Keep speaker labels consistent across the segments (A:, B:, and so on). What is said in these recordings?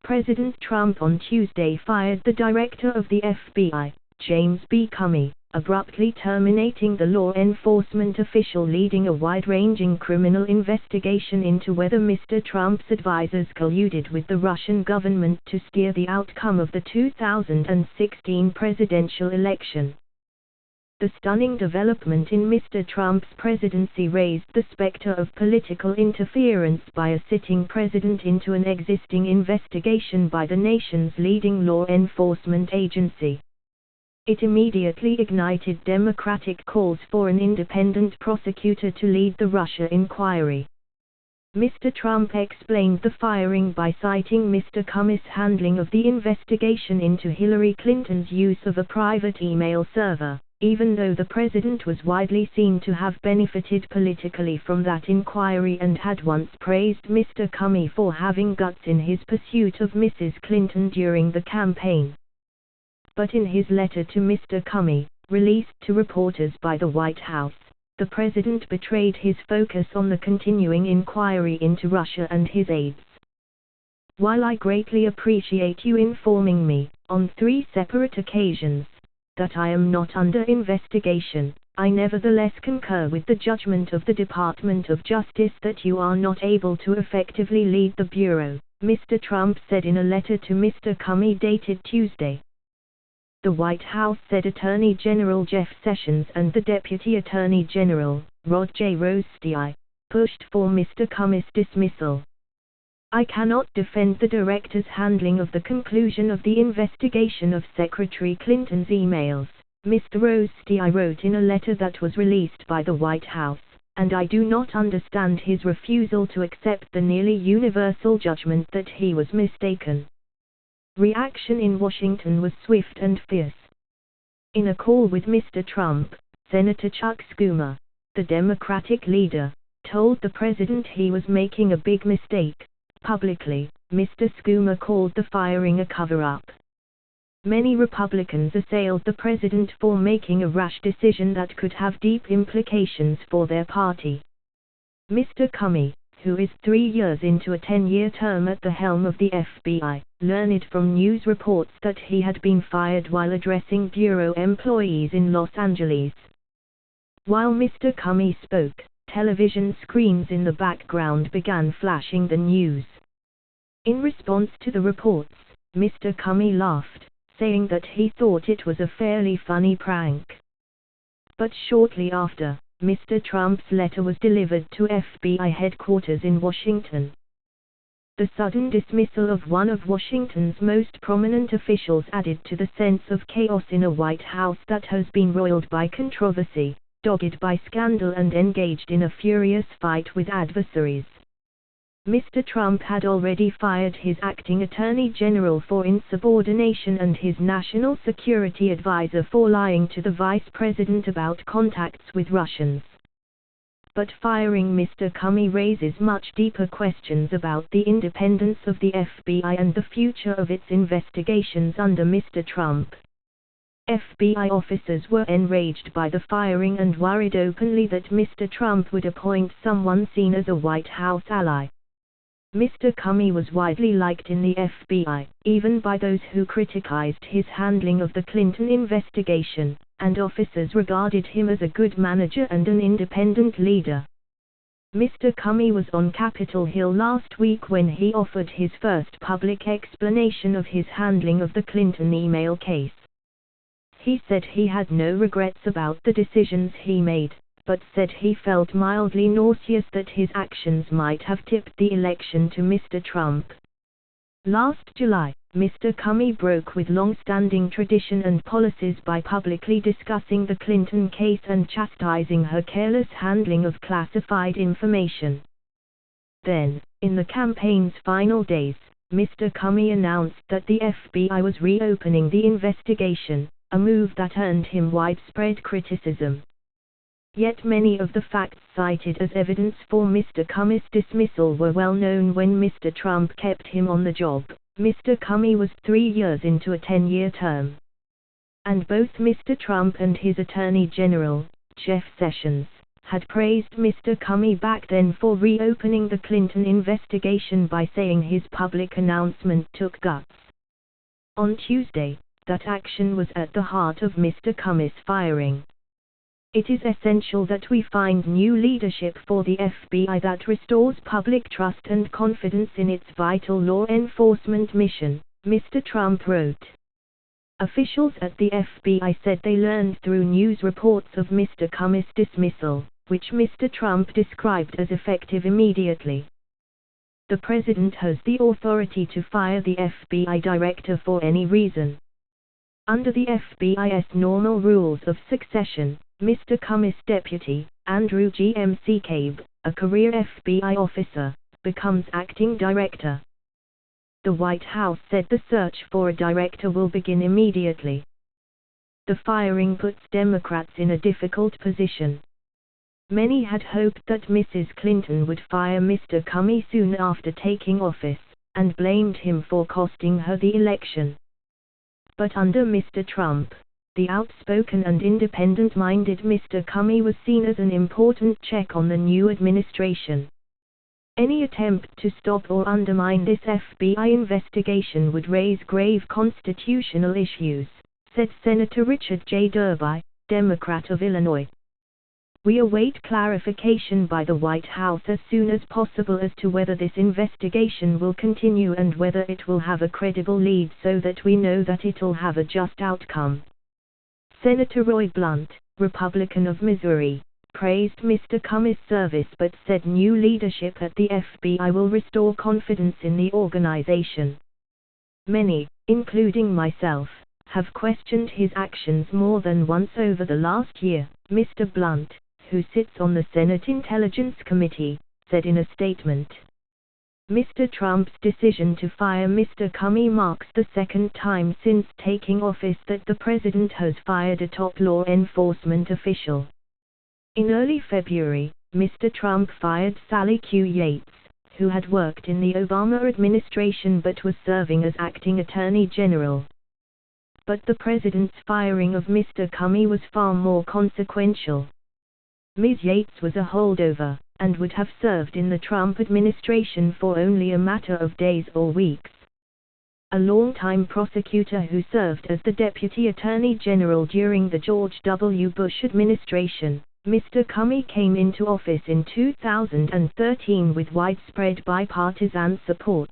A: President Trump on Tuesday fired the director of the FBI, James B. Comey, abruptly terminating the law enforcement official leading a wide-ranging criminal investigation into whether Mr. Trump's advisors colluded with the Russian government to steer the outcome of the 2016 presidential election. The stunning development in Mr. Trump's presidency raised the specter of political interference by a sitting president into an existing investigation by the nation's leading law enforcement agency. It immediately ignited Democratic calls for an independent prosecutor to lead the Russia inquiry. Mr. Trump explained the firing by citing Mr. Comey's handling of the investigation into Hillary Clinton's use of a private email server, even though the president was widely seen to have benefited politically from that inquiry and had once praised Mr. Comey for having guts in his pursuit of Mrs. Clinton during the campaign. But in his letter to Mr. Comey, released to reporters by the White House, the president betrayed his focus on the continuing inquiry into Russia and his aides. While I greatly appreciate you informing me, on 3 separate occasions, that I am not under investigation, I nevertheless concur with the judgment of the Department of Justice that you are not able to effectively lead the Bureau, Mr. Trump said in a letter to Mr. Comey dated Tuesday. The White House said Attorney General Jeff Sessions and the Deputy Attorney General, Rod J. Rosenstein, pushed for Mr. Comey's dismissal. I cannot defend the director's handling of the conclusion of the investigation of Secretary Clinton's emails, Mr. Rosenstein wrote in a letter that was released by the White House, and I do not understand his refusal to accept the nearly universal judgment that he was mistaken. Reaction in Washington was swift and fierce. In a call with Mr. Trump, Senator Chuck Schumer, the Democratic leader, told the president he was making a big mistake. Publicly, Mr. Schumer called the firing a cover-up. Many Republicans assailed the president for making a rash decision that could have deep implications for their party. Mr. Comey, who is 3 years into a 10-year term at the helm of the FBI, learned from news reports that he had been fired while addressing Bureau employees in Los Angeles. While Mr. Comey spoke, television screens in the background began flashing the news. In response to the reports, Mr. Comey laughed, saying that he thought it was a fairly funny prank. But shortly after, Mr. Trump's letter was delivered to FBI headquarters in Washington. The sudden dismissal of one of Washington's most prominent officials added to the sense of chaos in a White House that has been roiled by controversy, dogged by scandal and engaged in a furious fight with adversaries. Mr. Trump had already fired his acting attorney general for insubordination and his national security advisor for lying to the vice president about contacts with Russians. But firing Mr. Comey raises much deeper questions about the independence of the FBI and the future of its investigations under Mr. Trump. FBI officers were enraged by the firing and worried openly that Mr. Trump would appoint someone seen as a White House ally. Mr. Comey was widely liked in the FBI, even by those who criticized his handling of the Clinton investigation, and officers regarded him as a good manager and an independent leader. Mr. Comey was on Capitol Hill last week when he offered his first public explanation of his handling of the Clinton email case. He said he had no regrets about the decisions he made, but said he felt mildly nauseous that his actions might have tipped the election to Mr. Trump. Last July, Mr. Comey broke with long-standing tradition and policies by publicly discussing the Clinton case and chastising her careless handling of classified information. Then, in the campaign's final days, Mr. Comey announced that the FBI was reopening the investigation, a move that earned him widespread criticism. Yet many of the facts cited as evidence for Mr. Comey's dismissal were well known when Mr. Trump kept him on the job. Mr. Comey was 3 years into a 10-year term. And both Mr. Trump and his Attorney General, Jeff Sessions, had praised Mr. Comey back then for reopening the Clinton investigation by saying his public announcement took guts. On Tuesday, that action was at the heart of Mr. Comey's firing. It is essential that we find new leadership for the FBI that restores public trust and confidence in its vital law enforcement mission, Mr. Trump wrote. Officials at the FBI said they learned through news reports of Mr. Comey's dismissal, which Mr. Trump described as effective immediately. The president has the authority to fire the FBI director for any reason. Under the FBI's normal rules of succession, Mr. Comey's deputy, Andrew G. McCabe, a career FBI officer, becomes acting director. The White House said the search for a director will begin immediately. The firing puts Democrats in a difficult position. Many had hoped that Mrs. Clinton would fire Mr. Comey soon after taking office, and blamed him for costing her the election. But under Mr. Trump, the outspoken and independent-minded Mr. Comey was seen as an important check on the new administration. Any attempt to stop or undermine this FBI investigation would raise grave constitutional issues, said Senator Richard J. Derby, Democrat of Illinois. We await clarification by the White House as soon as possible as to whether this investigation will continue and whether it will have a credible lead so that we know that it'll have a just outcome. Senator Roy Blunt, Republican of Missouri, praised Mr. Comey's service but said new leadership at the FBI will restore confidence in the organization. Many, including myself, have questioned his actions more than once over the last year, Mr. Blunt, who sits on the Senate Intelligence Committee, said in a statement. Mr. Trump's decision to fire Mr. Comey marks the second time since taking office that the president has fired a top law enforcement official. In early February, Mr. Trump fired Sally Q. Yates, who had worked in the Obama administration but was serving as acting attorney general. But the president's firing of Mr. Comey was far more consequential. Ms. Yates was a holdover, and would have served in the Trump administration for only a matter of days or weeks. A longtime prosecutor who served as the Deputy Attorney General during the George W. Bush administration, Mr. Comey came into office in 2013 with widespread bipartisan support.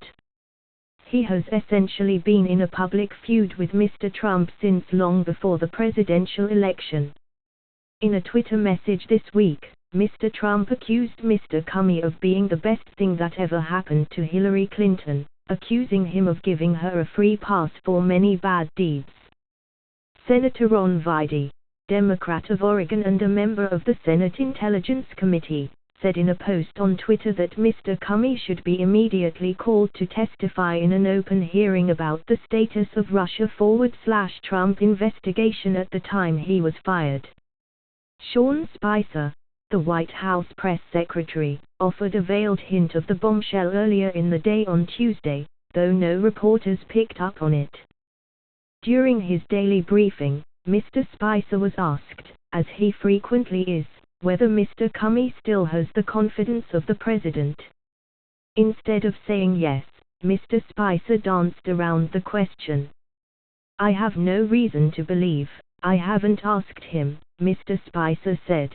A: He has essentially been in a public feud with Mr. Trump since long before the presidential election. In a Twitter message this week, Mr. Trump accused Mr. Comey of being the best thing that ever happened to Hillary Clinton, accusing him of giving her a free pass for many bad deeds. Senator Ron Videy, Democrat of Oregon and a member of the Senate Intelligence Committee, said in a post on Twitter that Mr. Comey should be immediately called to testify in an open hearing about the status of Russia/Trump investigation at the time he was fired. Sean Spicer, the White House press secretary, offered a veiled hint of the bombshell earlier in the day on Tuesday, though no reporters picked up on it. During his daily briefing, Mr. Spicer was asked, as he frequently is, whether Mr. Comey still has the confidence of the president. Instead of saying yes, Mr. Spicer danced around the question. "I have no reason to believe, I haven't asked him," Mr. Spicer said.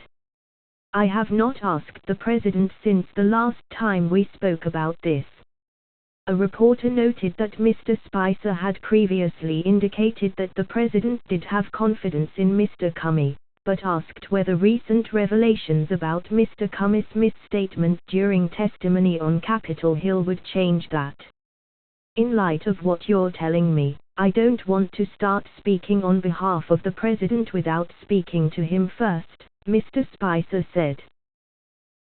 A: "I have not asked the president since the last time we spoke about this." A reporter noted that Mr. Spicer had previously indicated that the president did have confidence in Mr. Comey, but asked whether recent revelations about Mr. Comey's misstatement during testimony on Capitol Hill would change that. "In light of what you're telling me, I don't want to start speaking on behalf of the president without speaking to him first," Mr. Spicer said.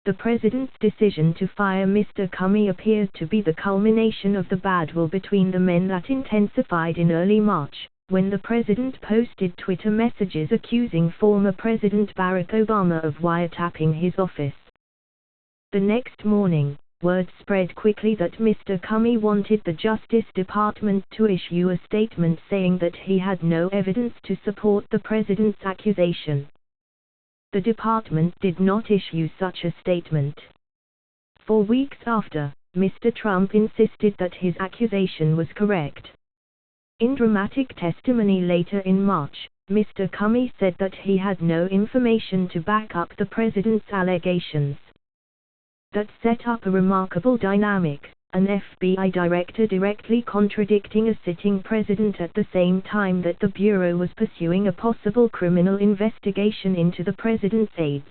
A: The president's decision to fire Mr. Comey appeared to be the culmination of the bad will between the men that intensified in early March, when the president posted Twitter messages accusing former President Barack Obama of wiretapping his office. The next morning, word spread quickly that Mr. Comey wanted the Justice Department to issue a statement saying that he had no evidence to support the president's accusation. the department did not issue such a statement. For weeks after, Mr. Trump insisted that his accusation was correct. In dramatic testimony later in March, Mr. Comey said that he had no information to back up the president's allegations. That set up a remarkable dynamic, an FBI director directly contradicting a sitting president at the same time that the Bureau was pursuing a possible criminal investigation into the president's aides.